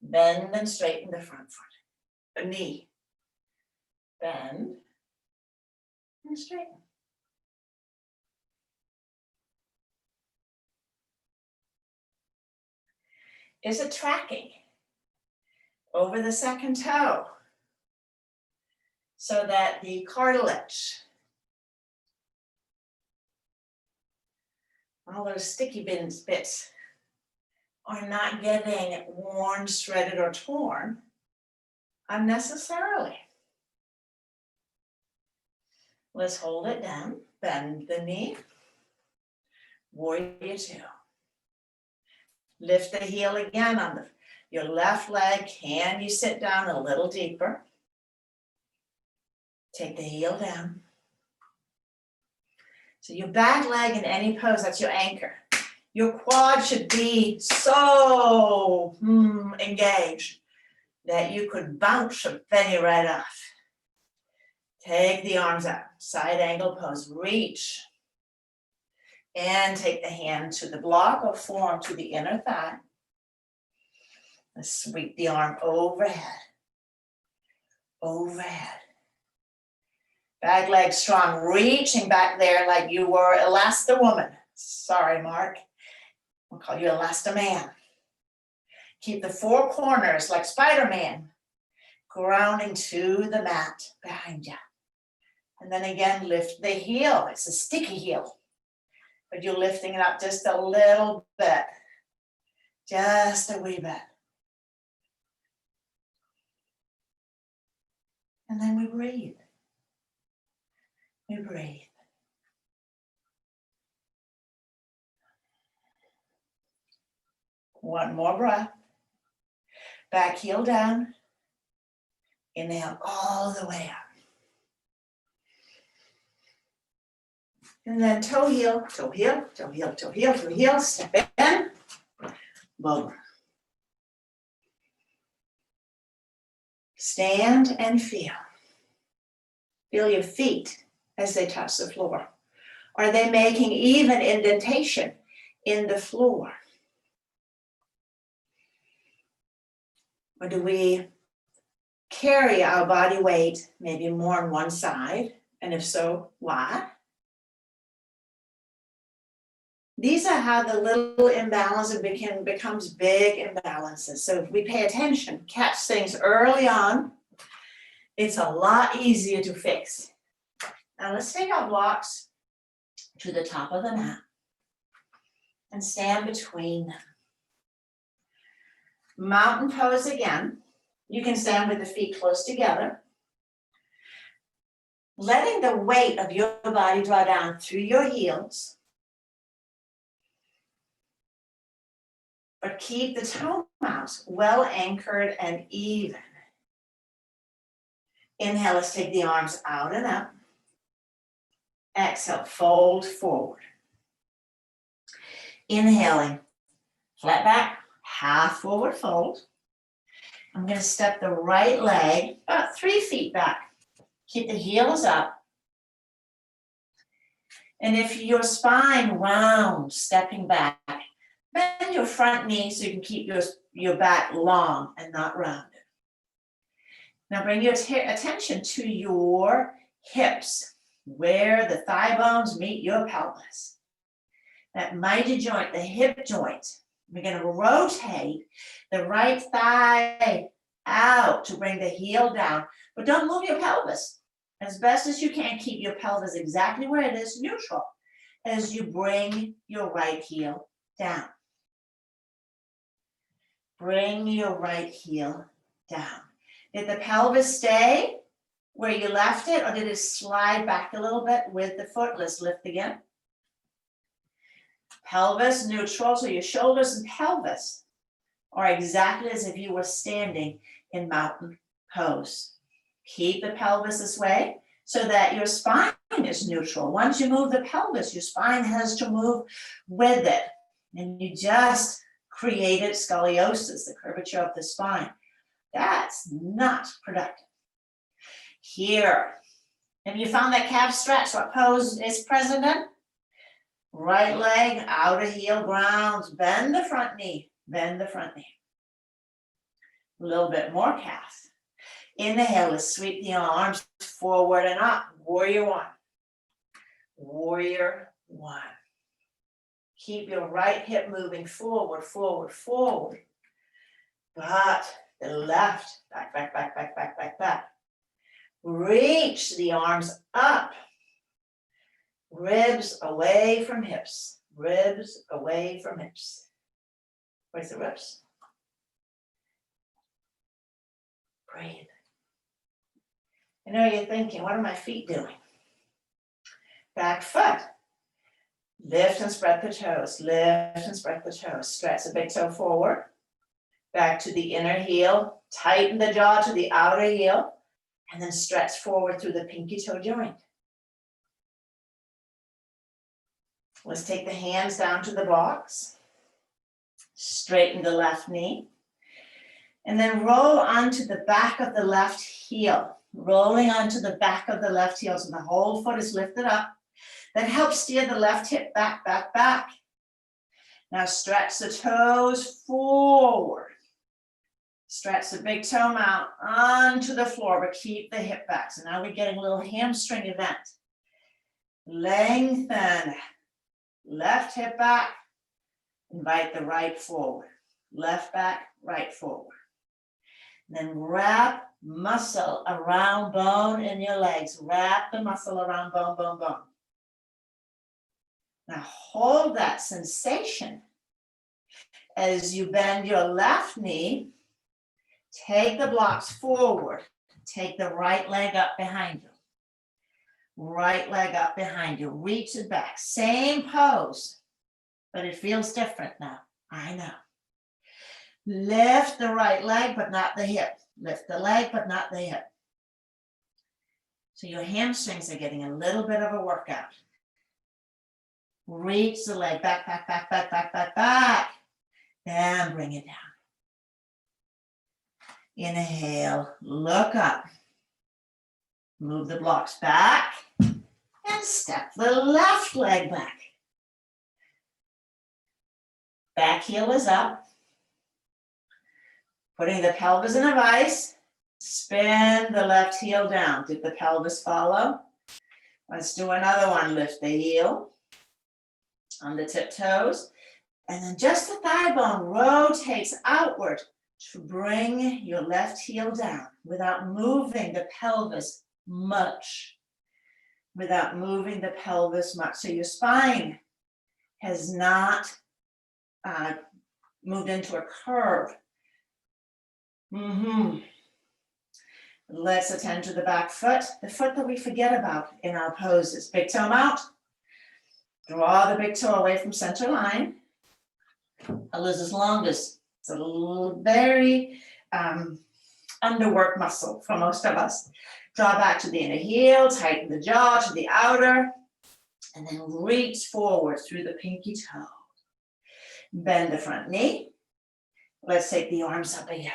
Bend and straighten the front foot. A knee. Bend and straighten. Is it tracking over the second toe so that the cartilage, all those sticky bits are not getting worn, shredded, or torn unnecessarily? Let's hold it down, bend the knee, warrior 2. Lift the heel again on your left leg. Can you sit down a little deeper? Take the heel down. So your back leg in any pose, that's your anchor. Your quad should be so engaged that you could bounce a penny right off. Take the arms up, side angle pose, reach. And take the hand to the block or forearm to the inner thigh. Let's sweep the arm overhead. Overhead. Back leg strong, reaching back there like you were Elastowoman. Sorry, Mark. We'll call you Elastoman. Keep the 4 corners like Spider-Man, grounding to the mat behind you. And then again, lift the heel. It's a sticky heel. But you're lifting it up just a little bit, just a wee bit. And then we breathe. We breathe. One more breath. Back heel down. Inhale all the way up. And then toe heel, toe heel, toe heel, toe heel, toe heel. Step in. Lower. Stand and feel. Feel your feet as they touch the floor. Are they making even indentation in the floor? Or do we carry our body weight maybe more on one side? And if so, why? These are how the little imbalance becomes big imbalances. So if we pay attention, catch things early on, it's a lot easier to fix. Now let's take our blocks to the top of the mat and stand between them. Mountain pose again. You can stand with the feet close together. Letting the weight of your body draw down through your heels. But keep the toe mounts well anchored and even. Inhale, let's take the arms out and up. Exhale, fold forward. Inhaling, flat back, half forward fold. I'm going to step the right leg about 3 feet back. Keep the heels up. And if your spine rounds, stepping back, bend your front knee so you can keep your back long and not rounded. Now bring your attention to your hips, where the thigh bones meet your pelvis. That mighty joint, the hip joint. We're going to rotate the right thigh out to bring the heel down, but don't move your pelvis. As best as you can, keep your pelvis exactly where it is, neutral, as you bring your right heel down. Bring your right heel down. Did the pelvis stay where you left it, or did it slide back a little bit with the foot? Let's lift again. Pelvis neutral, so your shoulders and pelvis are exactly as if you were standing in mountain pose. Keep the pelvis this way so that your spine is neutral. Once you move the pelvis, your spine has to move with it. And you just created scoliosis, the curvature of the spine. That's not productive. Here, have you found that calf stretch? What pose is present in? Right leg, outer heel grounds, bend the front knee, bend the front knee. A little bit more calf. Inhale, let's sweep the arms forward and up. Warrior one. Warrior one. Keep your right hip moving forward, forward, forward. But the left, back, back, back, back, back, back, back. Reach the arms up. Ribs away from hips. Ribs away from hips. Where's the ribs? Breathe. I know you're thinking, what are my feet doing? Back foot. Lift and spread the toes. Lift and spread the toes. Stretch the big toe forward. Back to the inner heel. Tighten the jaw to the outer heel. And then stretch forward through the pinky toe joint. Let's take the hands down to the blocks. Straighten the left knee. And then roll onto the back of the left heel. Rolling onto the back of the left heel so the whole foot is lifted up. That helps steer the left hip back, back, back. Now stretch the toes forward. Stretch the big toe out onto the floor, but keep the hip back. So now we're getting a little hamstring event. Lengthen. Left hip back. Invite the right forward. Left back, right forward. And then wrap muscle around bone in your legs. Wrap the muscle around bone, bone, bone. Now hold that sensation as you bend your left knee. Take the blocks forward. Take the right leg up behind you. Right leg up behind you. Reach it back. Same pose, but it feels different now. I know. Lift the right leg, but not the hip. Lift the leg, but not the hip. So your hamstrings are getting a little bit of a workout. Reach the leg back, back, back, back, back, back, back. And bring it down. Inhale, look up. Move the blocks back. And step the left leg back. Back heel is up. Putting the pelvis in a vice. Spin the left heel down. Did the pelvis follow? Let's do another one. Lift the heel on the tiptoes. And then just the thigh bone rotates outward to bring your left heel down without moving the pelvis much. Without moving the pelvis much. So your spine has not moved into a curve. Let's attend to the back foot, the foot that we forget about in our poses. Big toe out. Draw the big toe away from center line. Elizabeth's longest. It's a very underworked muscle for most of us. Draw back to the inner heel, tighten the jaw to the outer, and then reach forward through the pinky toe. Bend the front knee. Let's take the arms up again.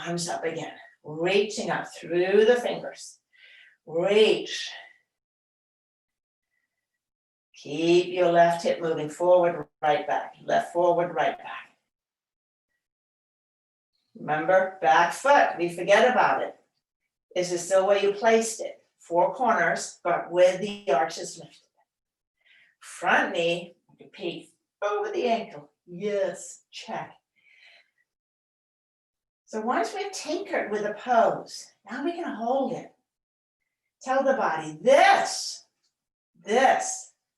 Arms up again. Reaching up through the fingers. Reach. Keep your left hip moving forward, right back. Left forward, right back. Remember, back foot, we forget about it. Is it still where you placed it? Four corners, but with the arches lifted. Front knee, repeat, over the ankle. Yes, check. So once we've tinkered with a pose, now we can hold it. Tell the body, this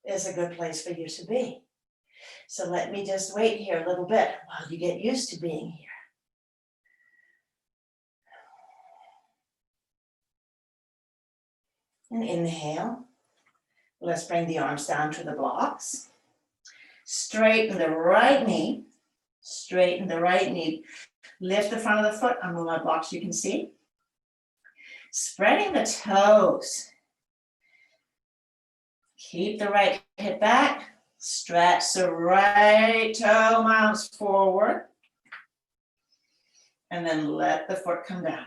is a good place for you to be. So let me just wait here a little bit while you get used to being here. And inhale. Let's bring the arms down to the blocks. Straighten the right knee. Straighten the right knee. Lift the front of the foot. I'll move my blocks so you can see. Spreading the toes. Keep the right hip back. Stretch the right toe mounts forward. And then let the foot come down.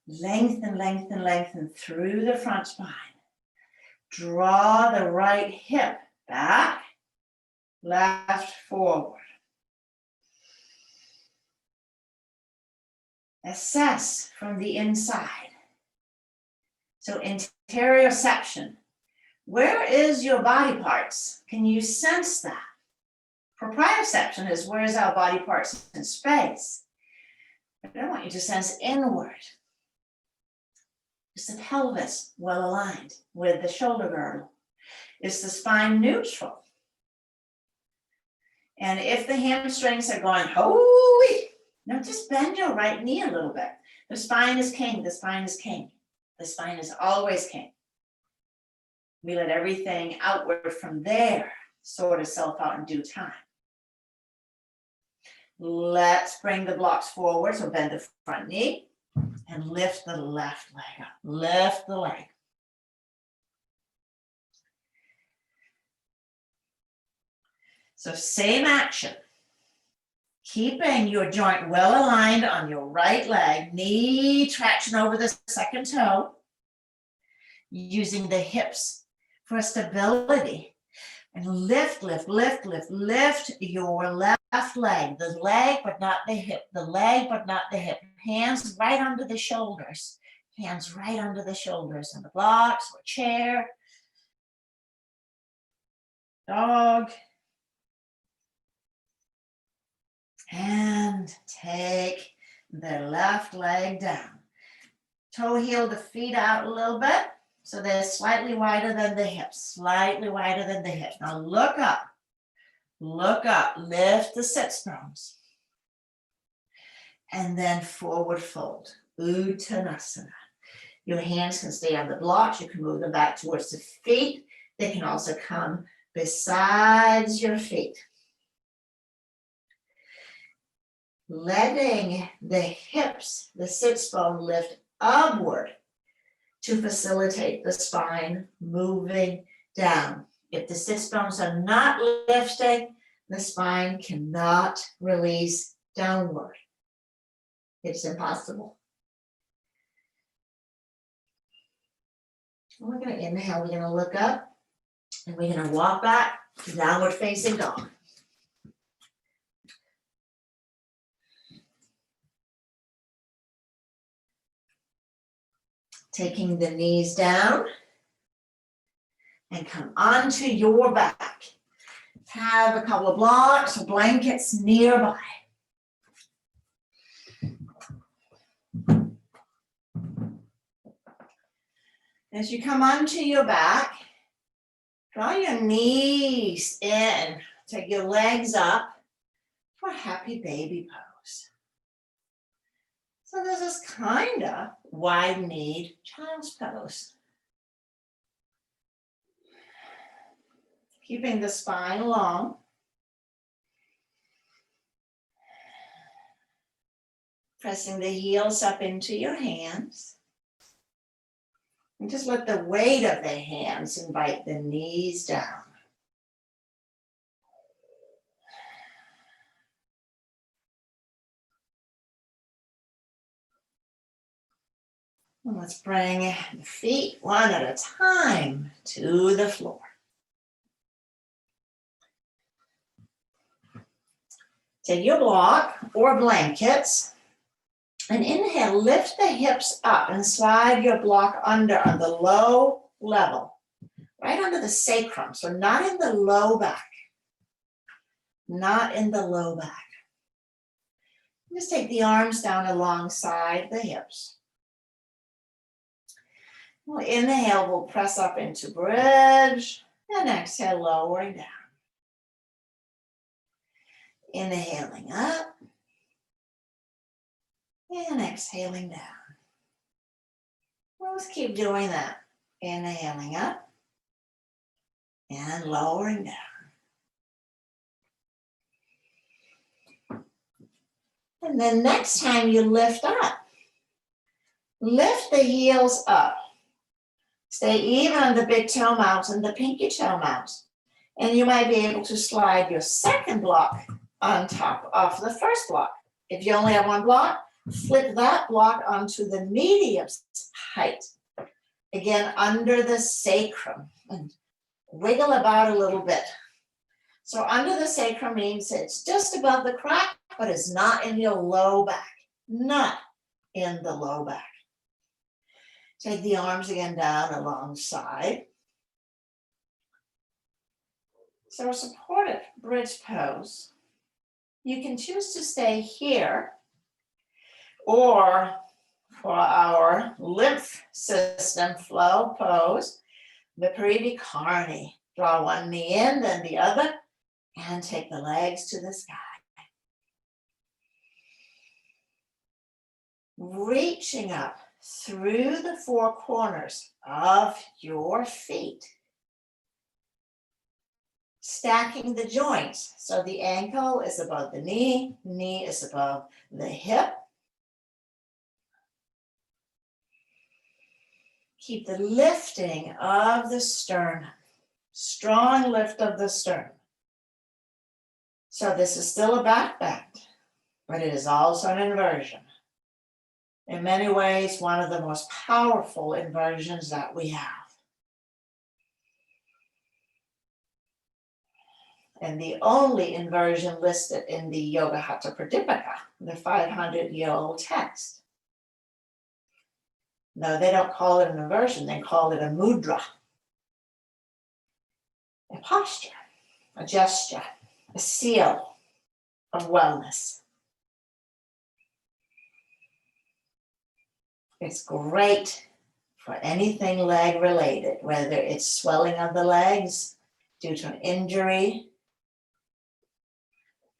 Lengthen, lengthen, lengthen through the front spine. Draw the right hip back, left forward. Assess from the inside. So interoception. Where is your body parts? Can you sense that? Proprioception is where's our body parts in space. But I want you to sense inward. Is the pelvis well aligned with the shoulder girdle? Is the spine neutral? And if the hamstrings are going, holy, now just bend your right knee a little bit. The spine is king, the spine is king. The spine is always king. We let everything outward from there sort itself out in due time. Let's bring the blocks forward, so bend the front knee and lift the left leg up. Lift the leg. So same action. Keeping your joint well aligned on your right leg, knee traction over the second toe, using the hips for stability. And lift, lift, lift, lift, lift your left leg. The leg, but not the hip. The leg, but not the hip. Hands right under the shoulders. Hands right under the shoulders on the blocks or chair. Dog. And take the left leg down. Toe heel the feet out a little bit. So they're slightly wider than the hips, slightly wider than the hips. Now look up, lift the sits bones. And then forward fold, Uttanasana. Your hands can stay on the blocks. You can move them back towards the feet. They can also come besides your feet. Letting the hips, the sits bone lift upward to facilitate the spine moving down. If the sits bones are not lifting, the spine cannot release downward. It's impossible. We're going to inhale, we're going to look up, and we're going to walk back to downward facing dog. Taking the knees down and come onto your back. Have a couple of blocks or blankets nearby. As you come onto your back, draw your knees in. Take your legs up for a happy baby pose. So this is kind of wide-kneed child's pose. Keeping the spine long. Pressing the heels up into your hands. And just let the weight of the hands invite the knees down. And let's bring the feet one at a time to the floor. Take your block or blankets and inhale, lift the hips up and slide your block under on the low level, right under the sacrum. So not in the low back, not in the low back. Just take the arms down alongside the hips. We'll inhale, we'll press up into bridge, and exhale, lowering down. Inhaling up, and exhaling down. Let's keep doing that. Inhaling up and lowering down. And then next time you lift up, lift the heels up. Stay even on the big toe mounts and the pinky toe mounts. And you might be able to slide your second block on top of the first block. If you only have one block, flip that block onto the medium height. Again, under the sacrum. And wiggle about a little bit. So under the sacrum means it's just above the crack, but it's not in your low back. Not in the low back. Take the arms again down alongside. So a supported bridge pose. You can choose to stay here, or for our lymph system flow pose, Viparita Karni. Draw one knee in, then the other, and take the legs to the sky. Reaching up through the four corners of your feet. Stacking the joints. So the ankle is above the knee is above the hip. Keep the lifting of the sternum. Strong lift of the sternum. So this is still a back bend, but it is also an inversion. In many ways, one of the most powerful inversions that we have. And the only inversion listed in the Yoga Hatha Pradipika, the 500-year-old text. No, they don't call it an inversion, they call it a mudra. A posture, a gesture, a seal of wellness. It's great for anything leg related, whether it's swelling of the legs due to an injury,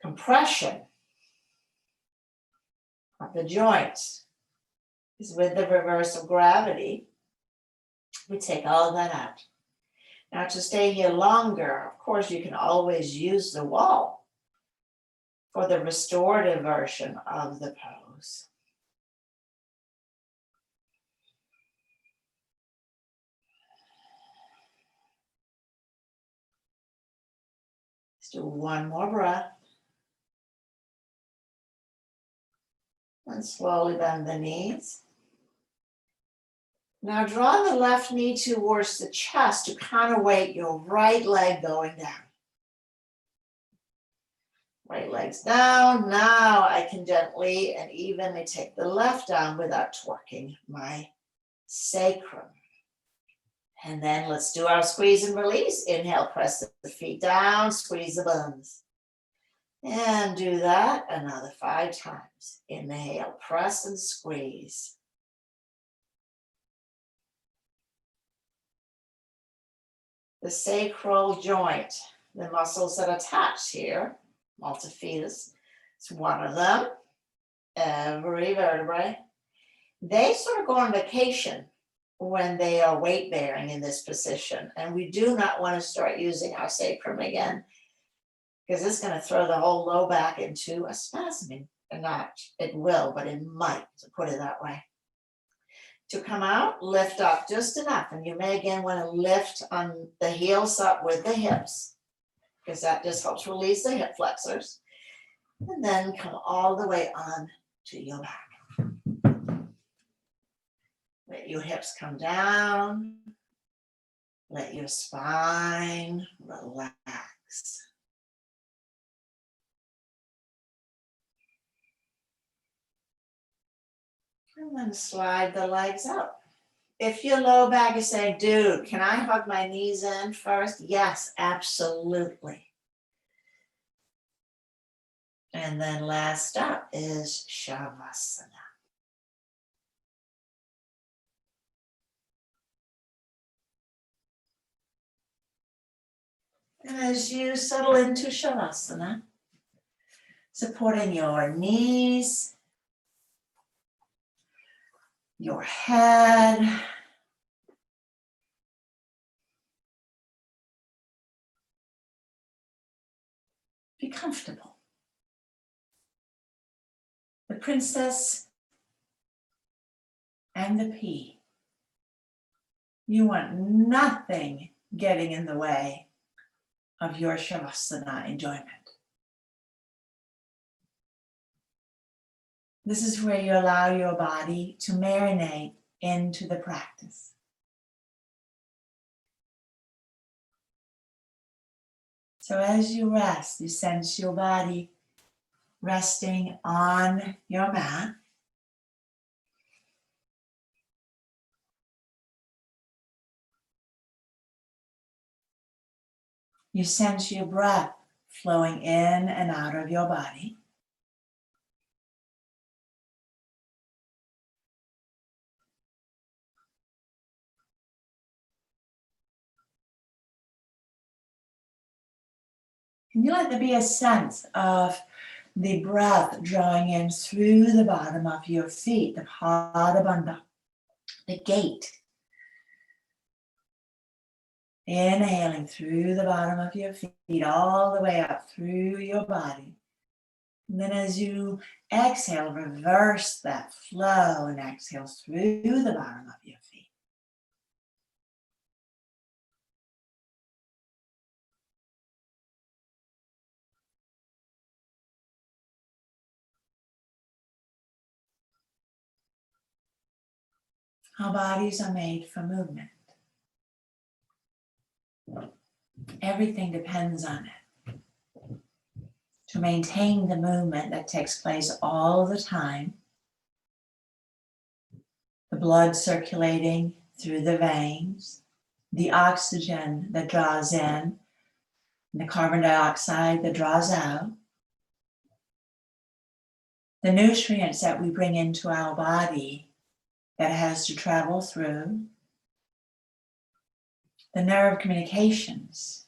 compression of the joints. Because with the reverse of gravity, we take all of that out. Now to stay here longer, of course, you can always use the wall for the restorative version of the pose. Let's do one more breath. And slowly bend the knees. Now draw the left knee towards the chest to counterweight your right leg going down. Right leg's down. Now I can gently and evenly take the left down without torquing my sacrum. And then let's do our squeeze and release. Inhale, press the feet down, squeeze the buns. And do that another 5 times. Inhale, press and squeeze. The sacral joint, the muscles that attach here, multifidus, it's one of them, every vertebrae. They sort of go on vacation when they are weight bearing in this position. And we do not want to start using our sacrum again, because it's going to throw the whole low back into a spasming. And not, it will, but it might, to put it that way. To come out, lift up just enough. And you may again want to lift on the heels up with the hips, because that just helps release the hip flexors. And then come all the way on to your back. Let your hips come down. Let your spine relax. And then slide the legs up. If your low back is saying, dude, can I hug my knees in first? Yes, absolutely. And then last up is Shavasana. And as you settle into Shavasana, supporting your knees, your head, Be comfortable. The princess and the pea. You want nothing getting in the way of your Shavasana enjoyment. This is where you allow your body to marinate into the practice. So as you rest, you sense your body resting on your mat. You sense your breath flowing in and out of your body. And you let there be a sense of the breath drawing in through the bottom of your feet, the Padabandha, the gate. Inhaling through the bottom of your feet, all the way up through your body. And then as you exhale, reverse that flow and exhale through the bottom of your feet. Our bodies are made for movement. Everything depends on it. To maintain the movement that takes place all the time, the blood circulating through the veins, the oxygen that draws in, and the carbon dioxide that draws out, the nutrients that we bring into our body that has to travel through, the nerve communications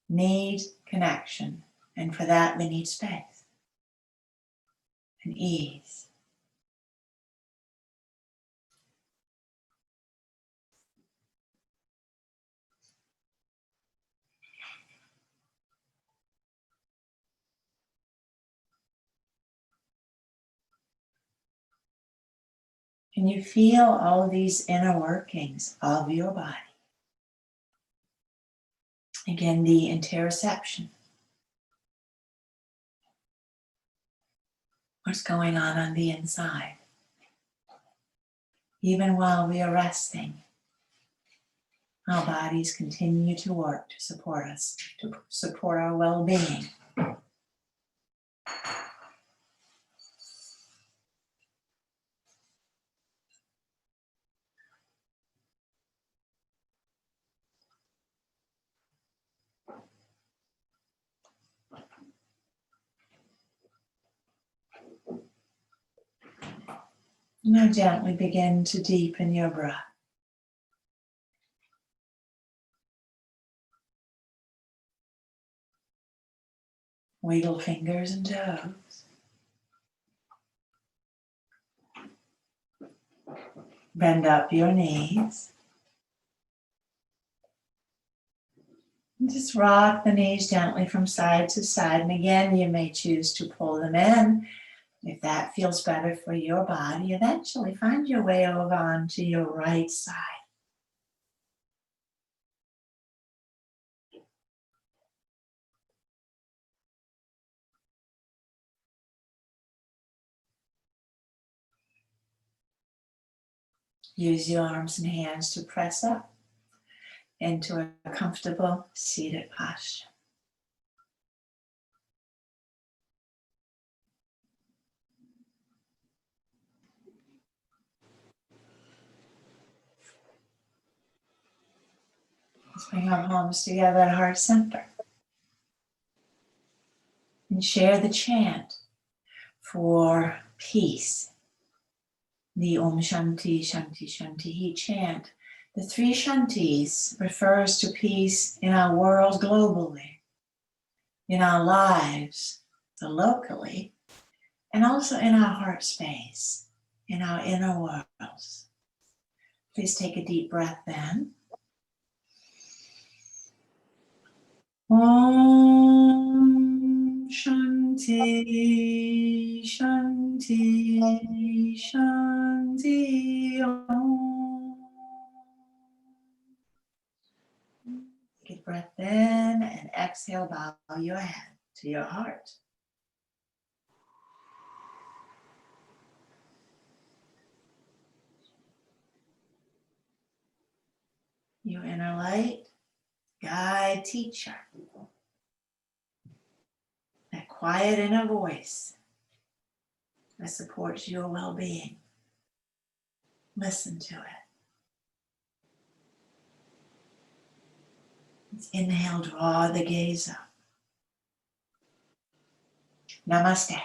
need connection, and for that we need space and ease. Can you feel all these inner workings of your body? Again, the interoception. What's going on the inside? Even while we are resting, our bodies continue to work to support us, to support our well-being. Now gently begin to deepen your breath. Wiggle fingers and toes. Bend up your knees. And just rock the knees gently from side to side. And again, you may choose to pull them in if that feels better for your body. Eventually, find your way over onto your right side. Use your arms and hands to press up into a comfortable seated posture. Let's bring our palms together at heart center. And share the chant for peace. The Om Shanti Shanti Shanti chant. The three Shantis refers to peace in our world globally, in our lives, so locally, and also in our heart space, in our inner worlds. Please take a deep breath in. Om Shanti Shanti Shanti Om. Take a breath in and exhale, bow your head to your heart. Your inner light, guide, teacher, that quiet inner voice that supports your well-being. Listen to it. Let's inhale, draw the gaze up. Namaste.